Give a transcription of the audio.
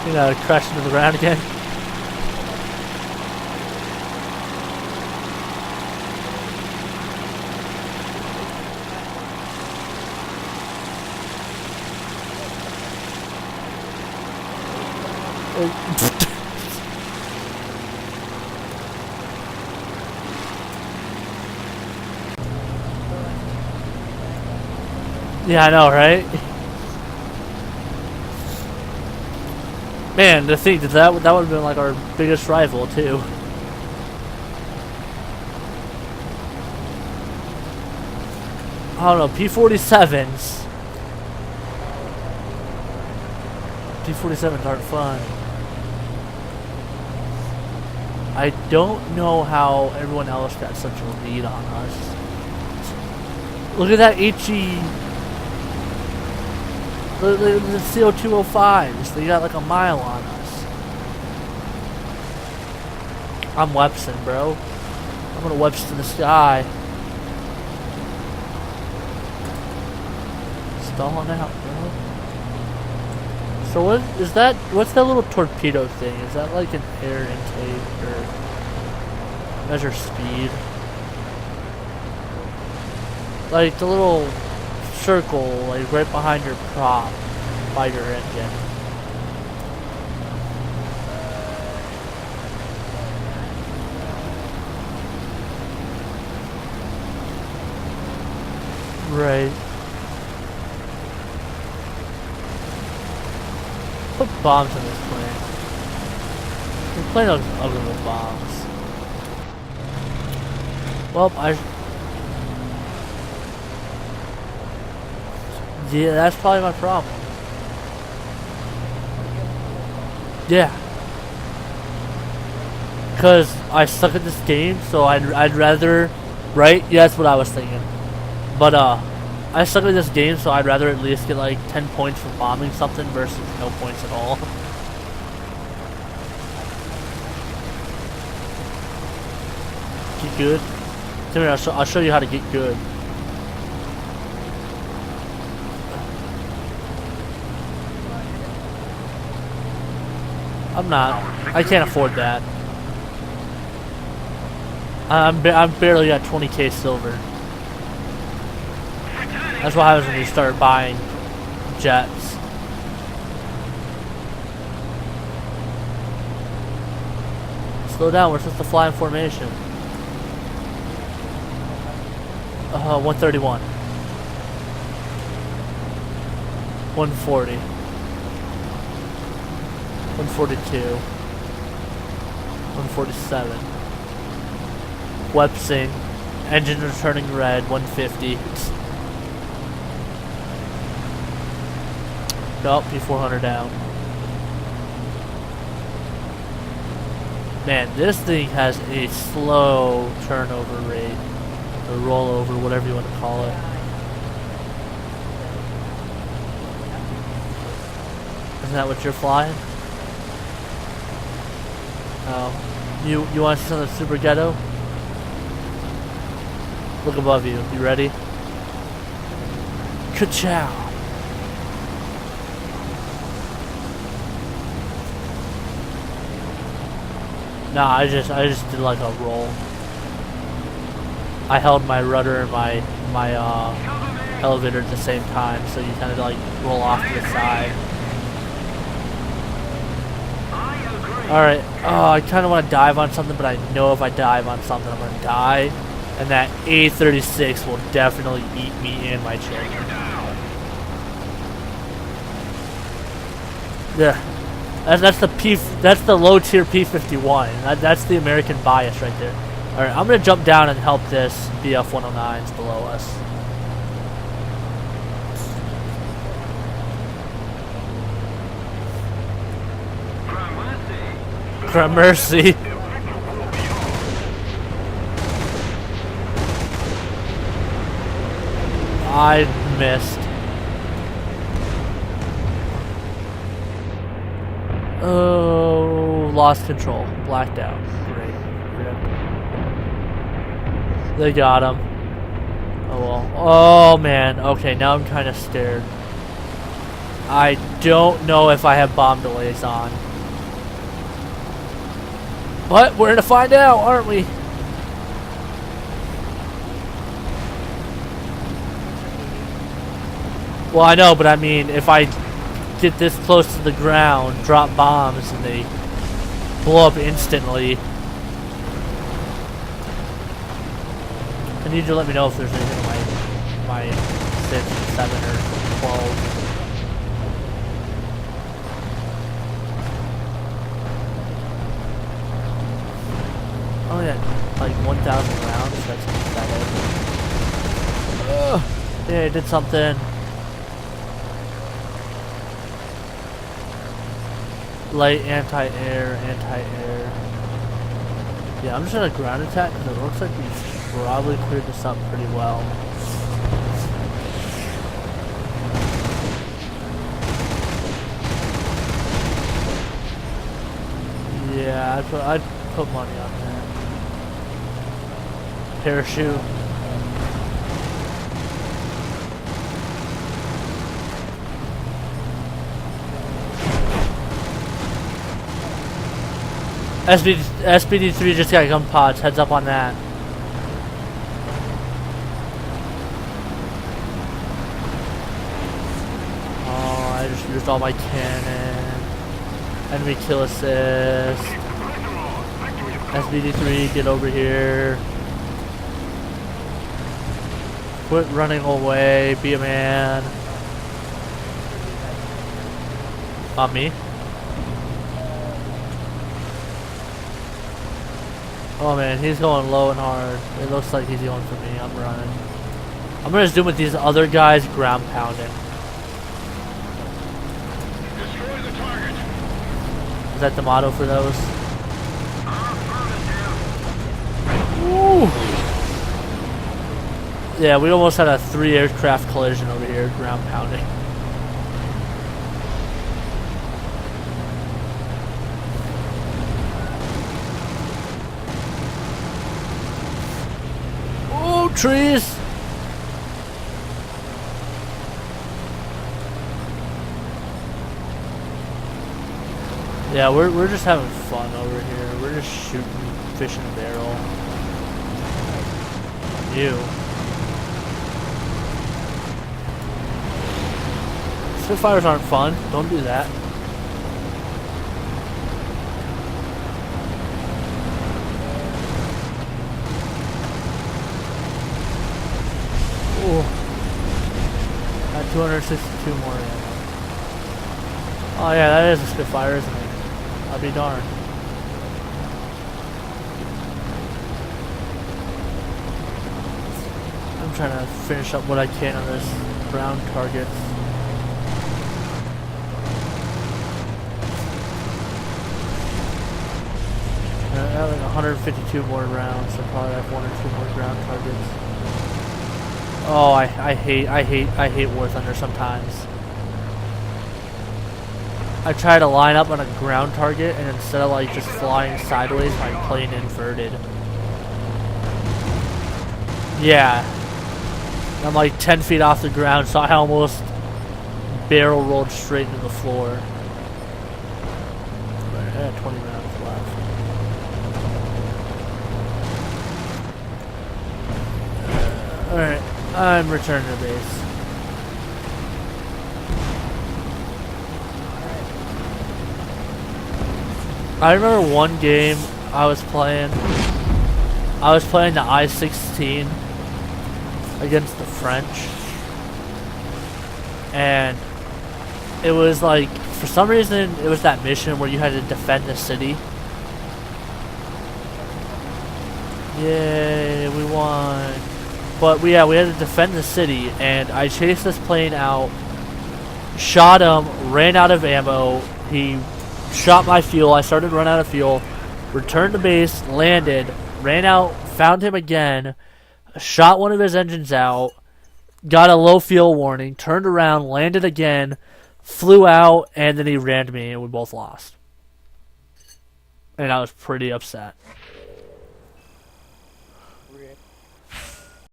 You know, crash into the ground again. Yeah, I know, right? Man, to think that would have been like our biggest rival too. I don't know, P-47s. P-47s aren't fun. I don't know how everyone else got such a lead on us. Look at that HE. The CO205s. They got like a mile on us. I'm Webson, bro. I'm gonna Webster the sky. Stalling out, bro. So what is that? What's that little torpedo thing? Is that like an air intake or measure speed? Like the little circle, like right behind your prop, by your engine. Right. Put bombs in this plane. This plane looks ugly with bombs. Well, yeah, that's probably my problem. Yeah. Cause I suck at this game, so I'd rather, right? Yeah, that's what I was thinking. But I suck at this game, so I'd rather at least get like 10 points for bombing something versus no points at all. Get good. Come here, I'll show you how to get good. I'm not. I can't afford that. I'm barely at 20k silver. That's what happens when you start buying jets. Slow down, we're supposed to fly in formation. 131. 140. 142. 147. Websing. Engine returning red. 150. Nope, P400 down. Man, this thing has a slow turnover rate. Or rollover, whatever you want to call it. Isn't that what you're flying? Oh. You want to see something super ghetto? Look above you. You ready? Ka-chow! Nah, I just did like a roll. I held my rudder and my elevator at the same time, so you kind of like roll off to the side. Alright, oh, I kind of want to dive on something, but I know if I dive on something, I'm going to die. And that A36 will definitely eat me and my children. Yeah. That's the low tier P51. That's the American bias right there. Alright, I'm gonna jump down and help this BF-109s below us. Gramercy. I missed. Oh, lost control. Blacked out. Great. They got him. Oh well. Oh man. Okay, now I'm kind of scared. I don't know if I have bomb delays on. But we're gonna find out, aren't we? Well, I know, but I mean, if I get this close to the ground, drop bombs, and they blow up instantly, I need you to let me know if there's anything in my 6, 7, or 12. Oh yeah, like 1,000 rounds. That's pathetic. Yeah, I did something. Light anti-air, anti-air. Yeah, I'm just gonna ground attack because it looks like we probably cleared this up pretty well. Yeah, I'd put money on that. Parachute. SPD3 just got gun pods. Heads up on that. Oh, I just used all my cannon. Enemy kill assist. SPD3, get over here. Quit running away. Be a man. Not me. Oh man, he's going low and hard. It looks like he's going for me. I'm running. I'm gonna zoom with these other guys ground pounding. Destroy the target. Is that the motto for those? Woo! Yeah, we almost had a 3 aircraft collision over here, ground pounding. Oh, trees! Yeah, we're just having fun over here. We're just shooting fish in a barrel. You. Spitfires aren't fun. Don't do that. Ooh. Got 262 more in. Oh yeah, that is a Spitfire, isn't it? I'll be darned. I'm trying to finish up what I can on this ground target. I have like 152 more rounds, so probably have 1 or 2 more ground targets. Oh, I hate War Thunder sometimes. I try to line up on a ground target, and instead of like just flying sideways, my plane inverted. Yeah. I'm like 10 feet off the ground, so I almost barrel rolled straight into the floor. I had 20 rounds left. Alright, I'm returning to base. I remember one game I was playing the I-16 against the French, and it was like, for some reason, it was that mission where you had to defend the city. Yay, we won. But we had to defend the city, and I chased this plane out, shot him, ran out of ammo, he shot my fuel, I started to run out of fuel, returned to base, landed, ran out, found him again, shot one of his engines out, got a low fuel warning, turned around, landed again, flew out, and then he rammed me and we both lost. And I was pretty upset.